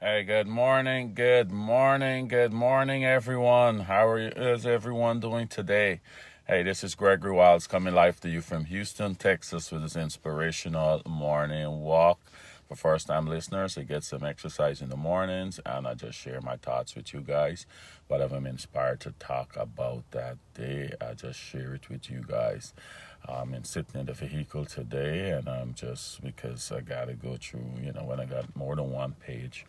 Hey, good morning, everyone. Is everyone doing today? Hey, this is Gregory Wilds coming live to you from Houston, Texas, with this inspirational morning walk. For first-time listeners, I get some exercise in the mornings, and I just share my thoughts with you guys. Whatever I'm inspired to talk about that day, I just share it with you guys. I'm sitting in the vehicle today, and I'm just because I gotta go through. When I got more than one page,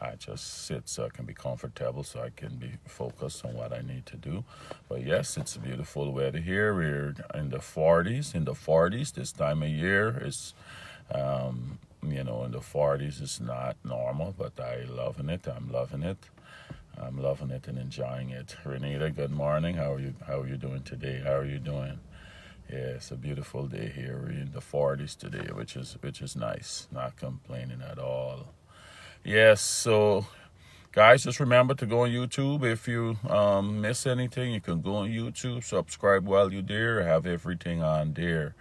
I just sit so I can be comfortable, so I can be focused on what I need to do. But yes, it's a beautiful weather here. We're in the 40s. In the 40s, this time of year is, in the 40s is not normal, but I loving it. I'm loving it. I'm loving it and enjoying it. Renita, good morning. How are you? How are you doing today? How are you doing? Yeah, it's a beautiful day here. We're in the 40s today, which is nice. Not complaining at all. Yes, so guys, just remember to go on YouTube. If you miss anything, you can go on YouTube, subscribe while you're there. Have everything on there.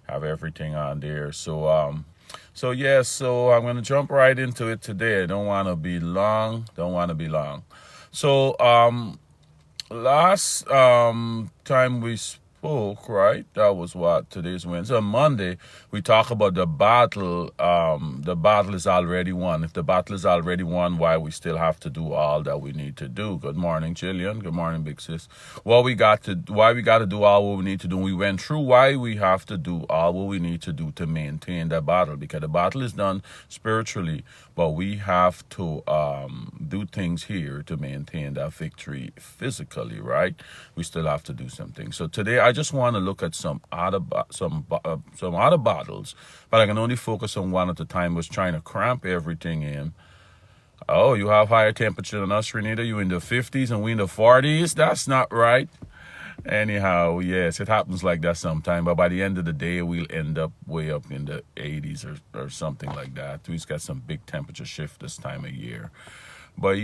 Have everything on there. So I'm gonna jump right into it today. I don't want to be long. Don't want to be long. So last time we spoke, right? That was what today's Wednesday. On Monday, we talk about the battle. The battle is already won. If the battle is already won, why we still have to do all that we need to do? Good morning, Jillian. Good morning, Big Sis. Why we got to do all what we need to do? We went through why we have to do all what we need to do to maintain the battle, because the battle is done spiritually, but we have to do things here to maintain that victory physically, right? We still have to do something. So today, I just want to look at some other battles, but I can only focus on one at a time. Was trying to cramp everything in. Oh, you have higher temperature than us, Renita. You in the 50s and we in the 40s. That's not right. Anyhow, yes, it happens like that sometime. But by the end of the day, we'll end up way up in the 80s or something like that. We've got some big temperature shift this time of year. But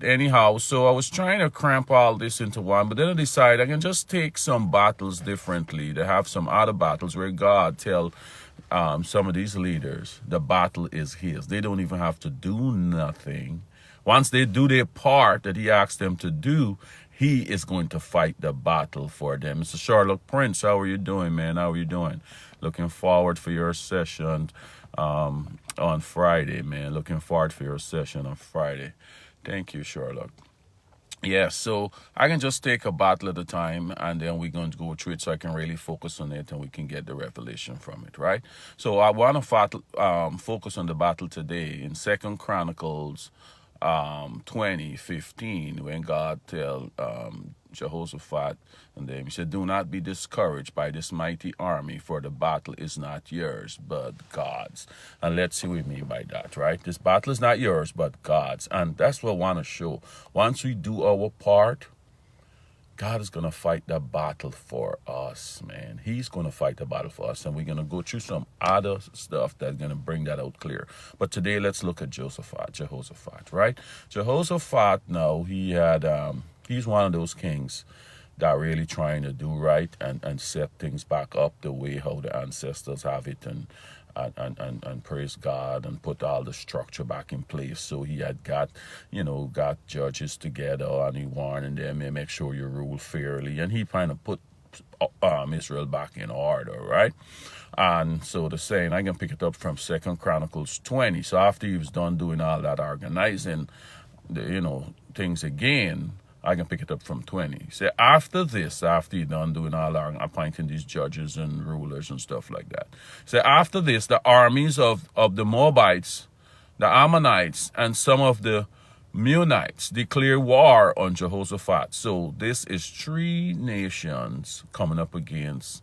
anyhow, so I was trying to cramp all this into one, but then I decided I can just take some battles differently. To have some other battles where God tell some of these leaders the battle is his. They don't even have to do nothing. Once they do their part that he asked them to do, he is going to fight the battle for them. Mr. Charlotte Prince, how are you doing, man? How are you doing? Looking forward for your session on Friday, man. Looking forward for your session on Friday. Thank you, Charlotte. Yeah, so I can just take a battle at a time, and then we're going to go through it so I can really focus on it and we can get the revelation from it, right? So I want to focus on the battle today in Second Chronicles 20:15, when God tell Jehoshaphat and them, he said, "Do not be discouraged by this mighty army, for the battle is not yours, but God's." And let's see what we mean by that, right? This battle is not yours, but God's. And that's what I want to show. Once we do our part, God is going to fight the battle for us, man. He's going to fight the battle for us, and we're going to go through some other stuff that's going to bring that out clear. But today, let's look at Jehoshaphat, right? Jehoshaphat, now, he's one of those kings that really trying to do right and set things back up the way how the ancestors have it, and praise God and put all the structure back in place. So he had got judges together, and he warned them, and make sure you rule fairly. And he kind of put Israel back in order, right? And so the saying, I can pick it up from Second Chronicles 20. So after he was done doing all that organizing, things again, I can pick it up from 20. Say after he done doing all our appointing these judges and rulers and stuff like that. Say after this, the armies of the Moabites, the Ammonites, and some of the Meunites declare war on Jehoshaphat. So this is three nations coming up against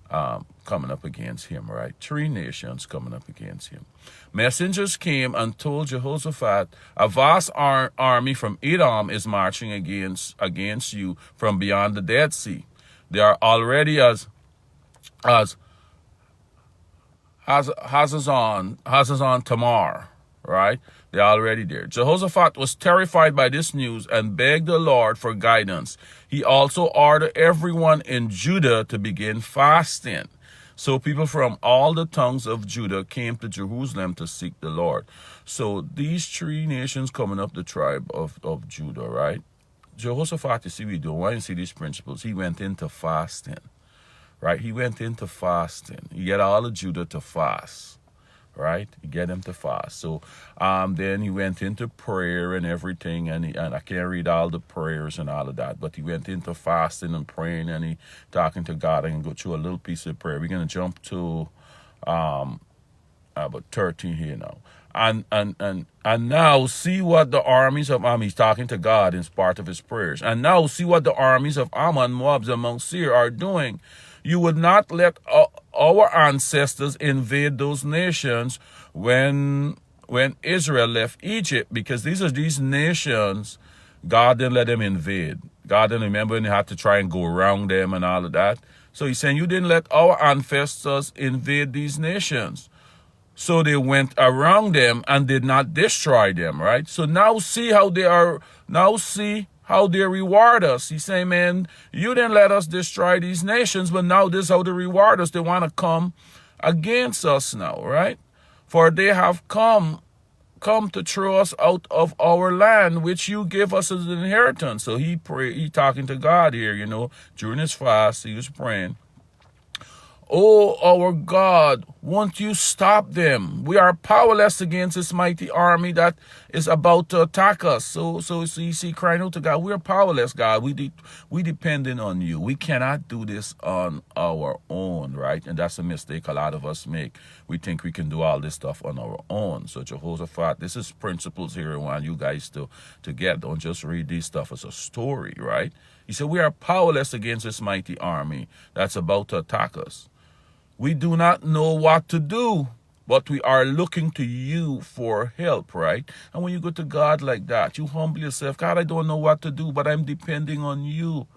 him, right? Three nations coming up against him. Messengers came and told Jehoshaphat, "A vast army from Edom is marching against you from beyond the Dead Sea. They are already as Hazazon Tamar," right? They're already there. Jehoshaphat was terrified by this news and begged the Lord for guidance. He also ordered everyone in Judah to begin fasting. So people from all the tongues of Judah came to Jerusalem to seek the Lord. So these three nations coming up the tribe of Judah, right? Jehoshaphat, you see, we do. Why you see these principles? He went into fasting, right? He went into fasting. He get all of Judah to fast, right? He get them to fast. So then he went into prayer and everything, and I can't read all the prayers and all of that, but he went into fasting and praying, and he talking to God. I can go through a little piece of prayer. We're gonna jump to about 13 here now. And now see what the armies of Ammon, he's talking to God in part of his prayers. And now see what the armies of Ammon, Moab, and Mount Seir are doing. You would not let our ancestors invade those nations when Israel left Egypt, because these nations, God didn't let them invade. God didn't remember, and they had to try and go around them and all of that. So he's saying you didn't let our ancestors invade these nations. So they went around them and did not destroy them, right? So now see how they are, now see how they reward us. He's saying, man, you didn't let us destroy these nations, but now this is how they reward us. They want to come against us now, right? For they have come to throw us out of our land, which you give us as an inheritance. So he talking to God here, during his fast, he was praying. Oh, our God, won't you stop them? We are powerless against this mighty army that is about to attack us. So you see, crying out to God, we are powerless, God. We depending on you. We cannot do this on our own, right? And that's a mistake a lot of us make. We think we can do all this stuff on our own. So Jehoshaphat, this is principles here I want you guys to get. Don't just read this stuff as a story, right? He said, we are powerless against this mighty army that's about to attack us. We do not know what to do, but we are looking to you for help, right? And when you go to God like that, you humble yourself. God, I don't know what to do, but I'm depending on you.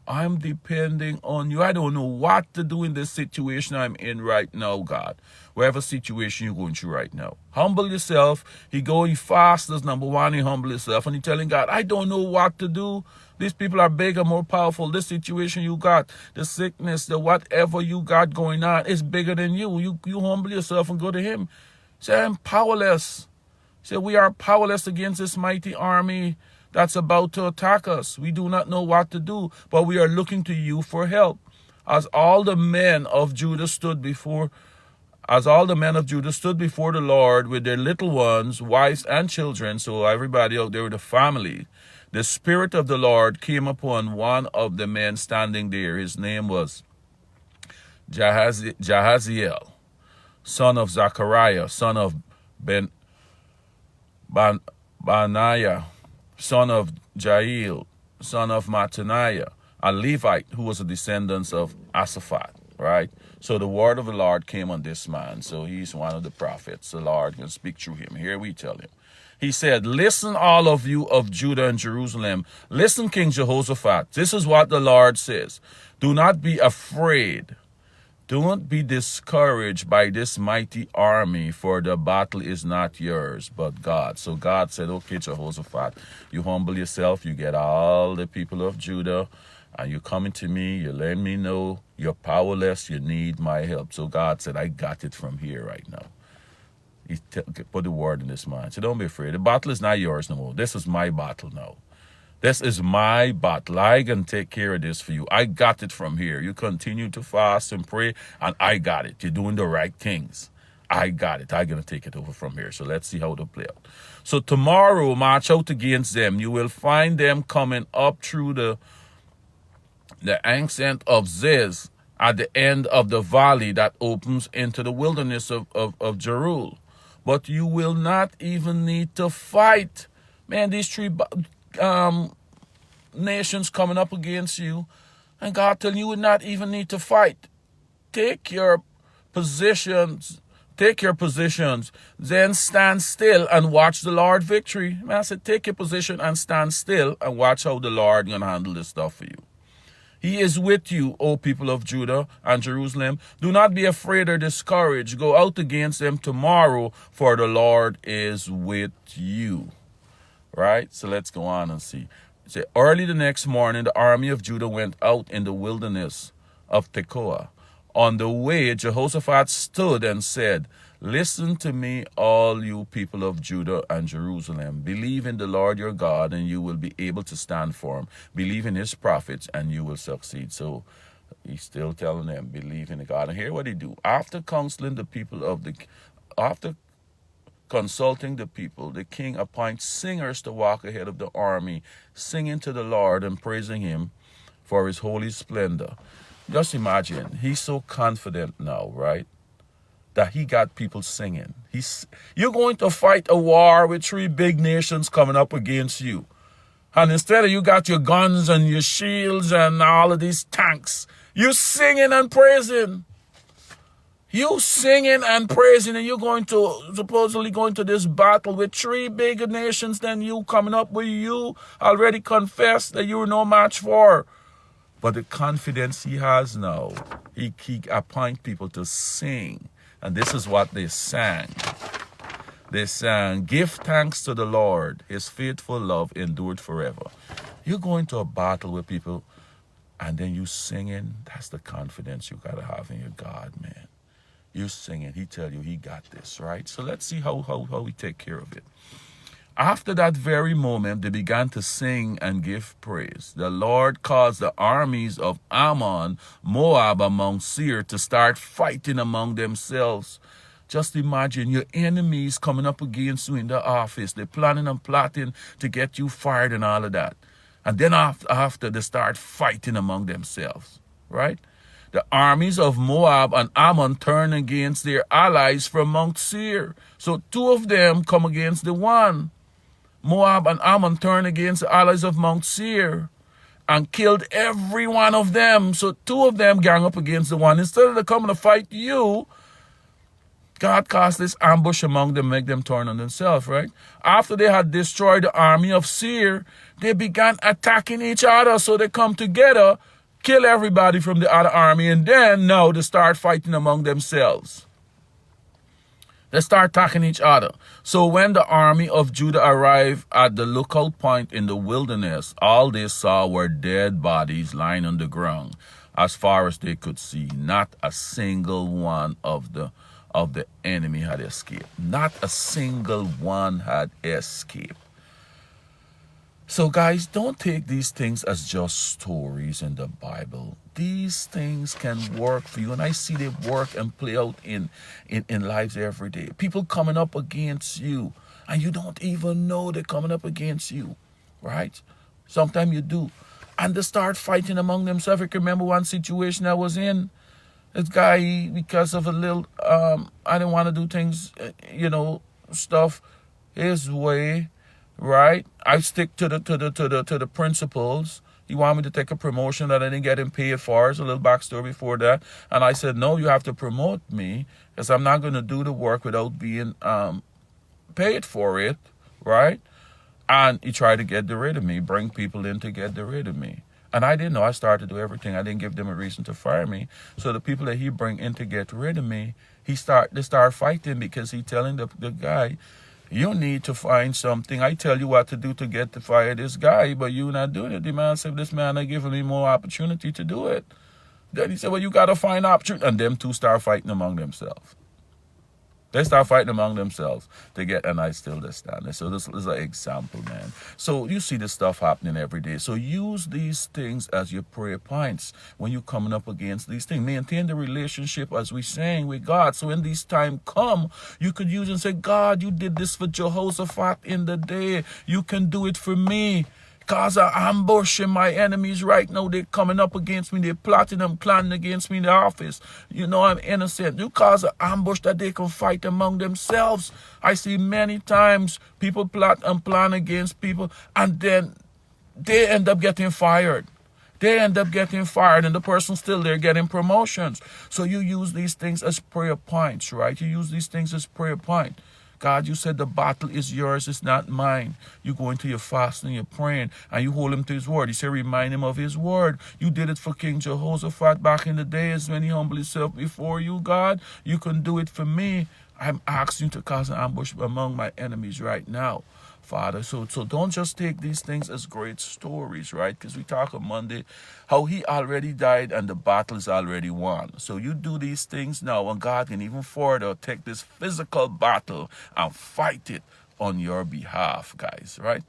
I'm depending on you. I don't know what to do in this situation I'm in right now, God. Whatever situation you're going through right now. Humble yourself. He fast as number one. He humble himself. And he telling God, I don't know what to do. These people are bigger, more powerful. This situation you got, the sickness, the whatever you got going on is bigger than you. You humble yourself and go to him. Say, I'm powerless. Say, we are powerless against this mighty army that's about to attack us. We do not know what to do, but we are looking to you for help. As all the men of Judah stood before the Lord with their little ones, wives and children, so everybody out there with the family, the Spirit of the Lord came upon one of the men standing there. His name was Jahaziel, son of Zechariah, son of Benaiah, son of Jael, son of Mattaniah, a Levite who was a descendant of Asaphat, right? So the word of the Lord came on this man. So he's one of the prophets. The Lord can speak through him. Here we tell him. He said, listen, all of you of Judah and Jerusalem. Listen, King Jehoshaphat. This is what the Lord says. Do not be afraid. Don't be discouraged by this mighty army, for the battle is not yours, but God. So God said, okay, Jehoshaphat, you humble yourself. You get all the people of Judah, and you coming to me. You let me know you're powerless. You need my help. So God said, I got it from here right now. He put the word in this man. So don't be afraid. The battle is not yours no more. This is my battle now. This is my battle. I can take care of this for you. I got it from here. You continue to fast and pray, and I got it. You're doing the right things. I got it. I'm going to take it over from here. So let's see how it'll play out. So tomorrow, march out against them. You will find them coming up through the ancient of Ziz at the end of the valley that opens into the wilderness of Jeruel. But you will not even need to fight. Man, these three nations coming up against you, and God telling you would not even need to fight. Take your positions, then stand still and watch the Lord victory. Man, I said, take your position and stand still and watch how the Lord gonna handle this stuff for you. He is with you, O people of Judah and Jerusalem. Do not be afraid or discouraged. Go out against them tomorrow, for the Lord is with you. Right? So let's go on and see. Say, early the next morning, the army of Judah went out in the wilderness of Tekoa. On the way, Jehoshaphat stood and said, Listen to me, all you people of Judah and Jerusalem. Believe in the Lord your God, and you will be able to stand for him. Believe in his prophets, and you will succeed. So he's still telling them, believe in God. And hear what he do. After counseling the people after consulting the people, the king appoints singers to walk ahead of the army, singing to the Lord and praising him for his holy splendor. Just imagine, he's so confident now, right, that he got people singing. You're going to fight a war with 3 big nations coming up against you. And instead of you got your guns and your shields and all of these tanks, you singing and praising. You singing and praising, and you're supposedly going to this battle with 3 bigger nations than you coming up with. You already confessed that you were no match for. But the confidence he has now, he appoint people to sing. And this is what they sang. They sang, Give thanks to the Lord, his faithful love endured forever. You're going to a battle with people, and then you singing. That's the confidence you got to have in your God, man. You're singing. He tell you he got this, right? So let's see how we take care of it. After that very moment, they began to sing and give praise. The Lord caused the armies of Ammon, Moab, and Mount Seir to start fighting among themselves. Just imagine your enemies coming up against you in the office. They're planning and plotting to get you fired and all of that. And then after they start fighting among themselves, right? The armies of Moab and Ammon turn against their allies from Mount Seir. So 2 of them come against the one. Moab and Ammon turned against the allies of Mount Seir and killed every one of them. So 2 of them gang up against the one. Instead of them coming to fight you, God caused this ambush among them, make them turn on themselves, right? After they had destroyed the army of Seir, they began attacking each other. So they come together, kill everybody from the other army, and then now they start fighting among themselves. They start attacking each other. So when the army of Judah arrived at the lookout point in the wilderness, all they saw were dead bodies lying on the ground. As far as they could see, not a single one of the enemy had escaped. Not a single one had escaped. So guys, don't take these things as just stories in the Bible. These things can work for you. And I see they work and play out in lives every day. People coming up against you, and you don't even know they're coming up against you, right? Sometimes you do. And they start fighting among themselves. I can remember one situation I was in. This guy, because of a little, I didn't want to do things, stuff his way. Right, I stick to the principles. He wanted me to take a promotion that I didn't get him paid for. There's a little backstory before that, and I said, no, you have to promote me because I'm not going to do the work without being paid for it, right? And he tried to get rid of me, bring people in to get rid of me, and I didn't know. I started to do everything. I didn't give them a reason to fire me. So the people that he bring in to get rid of me, they start fighting because he telling the guy, you need to find something. I tell you what to do to get to fire this guy, but you're not doing it. The man said, this man is giving me more opportunity to do it. Then he said, well, you got to find opportunity. And them 2 start fighting among themselves. They start fighting among themselves to get, and I still stand. So this is an example, man. So you see this stuff happening every day. So use these things as your prayer points when you're coming up against these things. Maintain the relationship, as we're saying, with God. So when these time come, you could use and say, God, you did this for Jehoshaphat in the day. You can do it for me. Cause I'm ambushing my enemies right now. They're coming up against me. They're plotting and planning against me in the office. You know I'm innocent. You cause an ambush that they can fight among themselves. I see many times people plot and plan against people, and then they end up getting fired. They end up getting fired, and the person's still there getting promotions. So you use these things as prayer points, right? You use these things as prayer points. God, you said the battle is yours, it's not mine. You go into your fasting, you're praying, and you hold him to his word. You say, remind him of his word. You did it for King Jehoshaphat back in the days when he humbled himself before you, God. You can do it for me. I'm asking you to cause an ambush among my enemies right now, Father. So don't just take these things as great stories, right? Because we talk on Monday how he already died and the battle is already won. So you do these things now, and God can even further take this physical battle and fight it on your behalf, guys, right?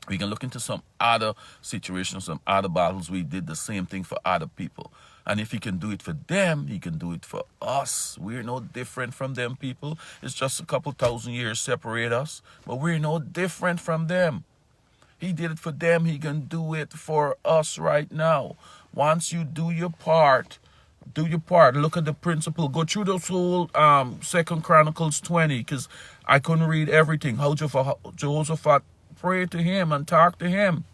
We can look into some other situations, some other battles. We did the same thing for other people. And if he can do it for them, he can do it for us. We're no different from them people. It's just a couple thousand years separate us, but we're no different from them. He did it for them, he can do it for us right now. Once you do your part, do your part. Look at the principle. Go through this whole Second Chronicles 20, because I couldn't read everything. How Jehoshaphat prayed to him and talk to him.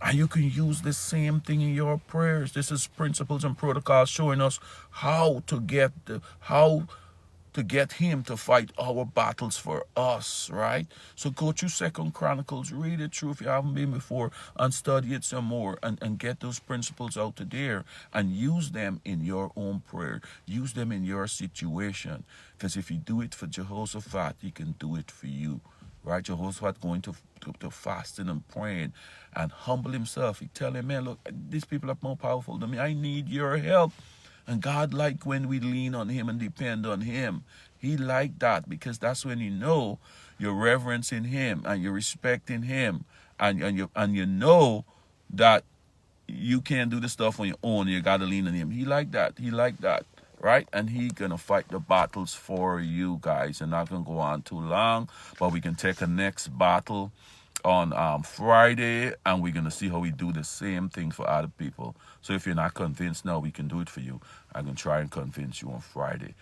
And you can use the same thing in your prayers. This is principles and protocols showing us how to get him to fight our battles for us, right? So go through Second Chronicles, read it through if you haven't been before, and study it some more, and get those principles out to there and use them in your own prayer. Use them in your situation. Because if you do it for Jehoshaphat, he can do it for you. Right? Jehoshaphat going to fasting and praying and humble himself. He tell him, man, look, these people are more powerful than me. I need your help. And God like when we lean on him and depend on him. He like that, because that's when you know you're reverencing him and you're respecting him, and you know that you can't do the stuff on your own. You gotta lean on him. He like that. He like that. Right? And he gonna fight the battles for you guys. And not gonna go on too long, but we can take a next battle on Friday, and we're gonna see how we do the same thing for other people. So if you're not convinced now, we can do it for you. I can try and convince you on Friday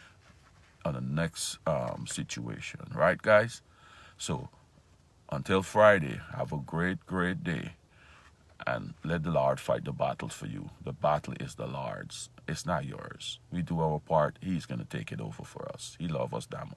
on the next situation. Right, guys? So until Friday, have a great day. And let the Lord fight the battles for you. The battle is the Lord's. It's not yours. We do our part. He's going to take it over for us. He loves us that much.